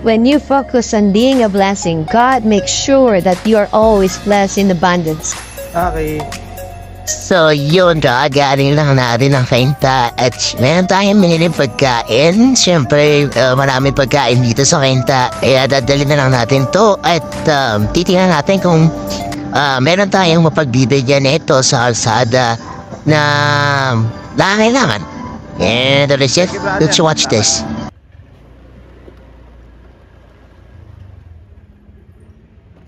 When you focus on being a blessing, God makes sure that you are always blessed in abundance. Okay. So yun, galing lang natin ng Kainta at meron tayong miniling pagkain. Siyempre, marami pagkain dito sa Kainta. Kaya dadali na lang natin to at titingnan natin kung meron tayong mapagbibigyan ito sa kalsada na kailangan. And let's watch this.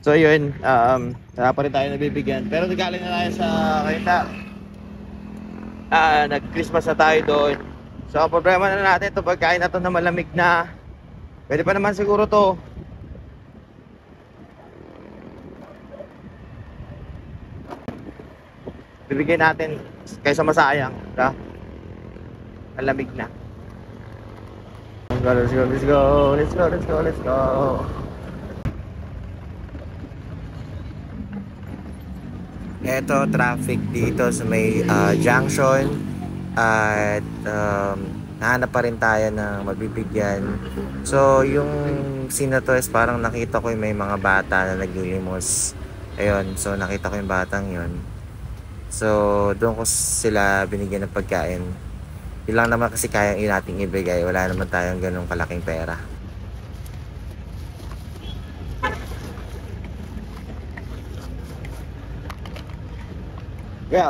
So yun, wala pa rin tayo nabibigyan. Pero galing na tayo sa Kainta. Nag-Christmas na tayo doon. So ang problema na natin ito, pagkain na ito na malamig na. Pwede pa naman siguro to. Bibigyan natin kaysa masayang. Diba? Malamig na. Let's go, let's go, let's go, let's go, let's go. Eto, traffic dito sa may junction at nahanap pa rin tayo ng mabibigyan. So yung scene na to is parang nakita ko yung may mga bata na naglilimos. Ayun, so nakita ko yung batang yun. So doon ko sila binigyan ng pagkain. Yun lang naman kasi kayang nating ibigay. Wala naman tayong ganung kalaking pera. Yeah.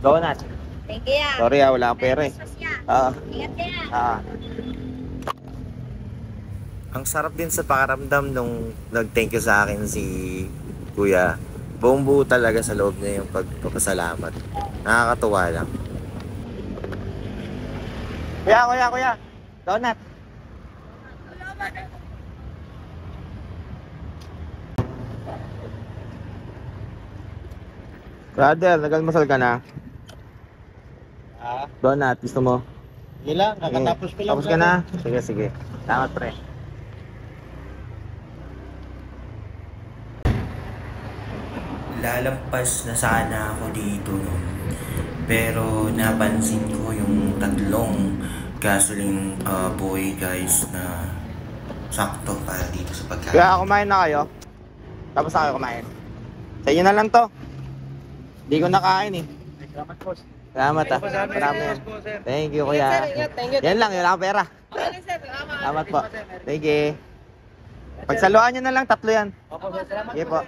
Donut. Thank you. Sorry wala akong pera eh. Ingat ka. Ang sarap din sa pakaramdam nung nag-thank you sa akin si Kuya. Buong buo talaga sa loob niya yung pagpapasalamat. Nakakatuwa lang. Kuya. Donut. Brother, nag-almusal ka na? Donut, gusto mo? Sige lang, kakatapos ko lang. Tapos ka na? Sige. Salamat, pre. Lalampas na sana ako dito noon. Pero napansin ko yung tatlong gasoline boy guys na sakto para dito sa pagkain. Kaya kumain na kayo? Tapos na kayo kumain? Sa inyo na lang to. Hindi ko nakain eh. Salamat, boss. Salamat ah. Marami yan. Thank you, kuya. Yan lang, yun lang pera. Okay, sir. Salamat po. Thank you. Pagsaluan nyo na lang, 3 yan. Opo, sir. Salamat. Sige po.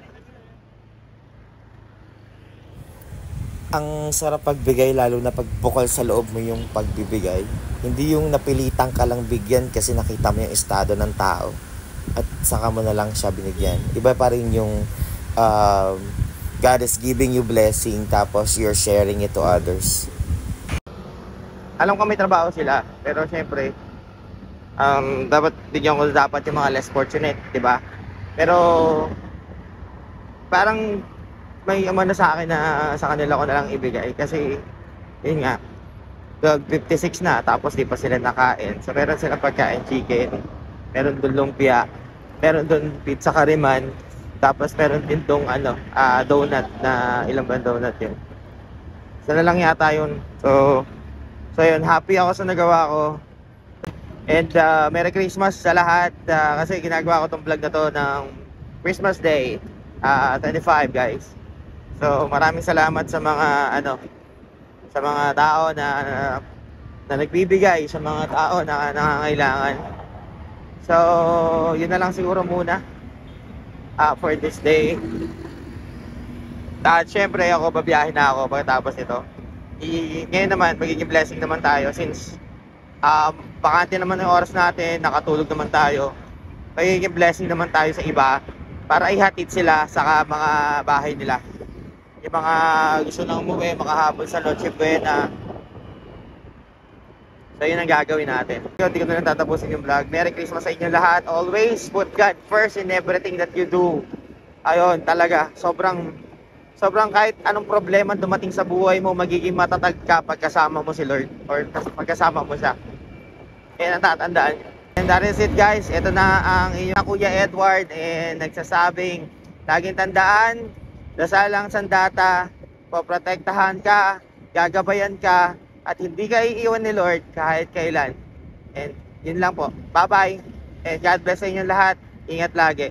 Ang sarap pagbigay, lalo na pagbukal sa loob mo yung pagbibigay. Hindi yung napilitan ka lang bigyan kasi nakita mo yung estado ng tao at saka mo na lang siya binigyan. Iba pa rin yung God is giving you blessing tapos you're sharing it to others. Alam ko may trabaho sila, pero syempre dapat bigyan ko dapat yung mga less fortunate, di ba? Pero parang may umano sa akin na sa kanila ko na lang ibigay kasi yun nga 56 na tapos di pa sila nakain. So meron silang pagkain, chicken, meron doon lumpia, meron doon pizza kariman, tapos meron din tong donut na ilang ba donut yun. Sana lang yata yun. So yun, happy ako sa nagawa ko. And Merry Christmas sa lahat kasi ginagawa ko tong vlog na to ng Christmas Day 25 guys. So maraming salamat sa mga sa mga tao na nagbibigay, sa mga tao na nangangailangan. So yun na lang siguro muna for this day. At syempre ako babiyahin na ako pagkatapos nito. Ngayon naman magiging blessing naman tayo since bakante naman yung oras natin, nakatulog naman tayo. Magiging blessing naman tayo sa iba para ihatid sila sa mga bahay nila. Yung mga gusto nang umuwi, makahabol sa Noche Buena. So yun ang gagawin natin. Hindi ko na lang tatapusin yung vlog. Merry Christmas sa inyo lahat. Always put God first in everything that you do. Ayun, talaga. Sobrang kahit anong problema dumating sa buhay mo, magiging matatag ka pagkasama mo si Lord or pagkasama mo siya. Yan ang tatandaan. And that is it guys. Ito na ang inyong Kuya Edward and nagsasabing laging tandaan, dasal lang sandata, poprotektahan ka, gagabayan ka, at hindi ka iiwan ni Lord kahit kailan. And yun lang po. Bye-bye God bless sa inyo lahat. Ingat lagi.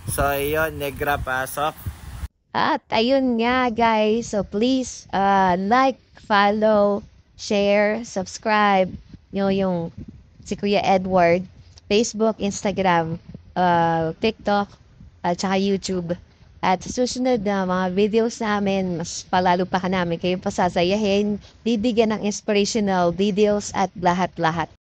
So, yun, Negra pasok. At ayun nga guys, so please like, follow, share, subscribe nyo yung si Kuya Edward, Facebook, Instagram, TikTok, at saka YouTube. At sa susunod na mga videos namin, mas palalo pa ka namin kayo pasasayahin, bibigyan ng inspirational videos at lahat-lahat.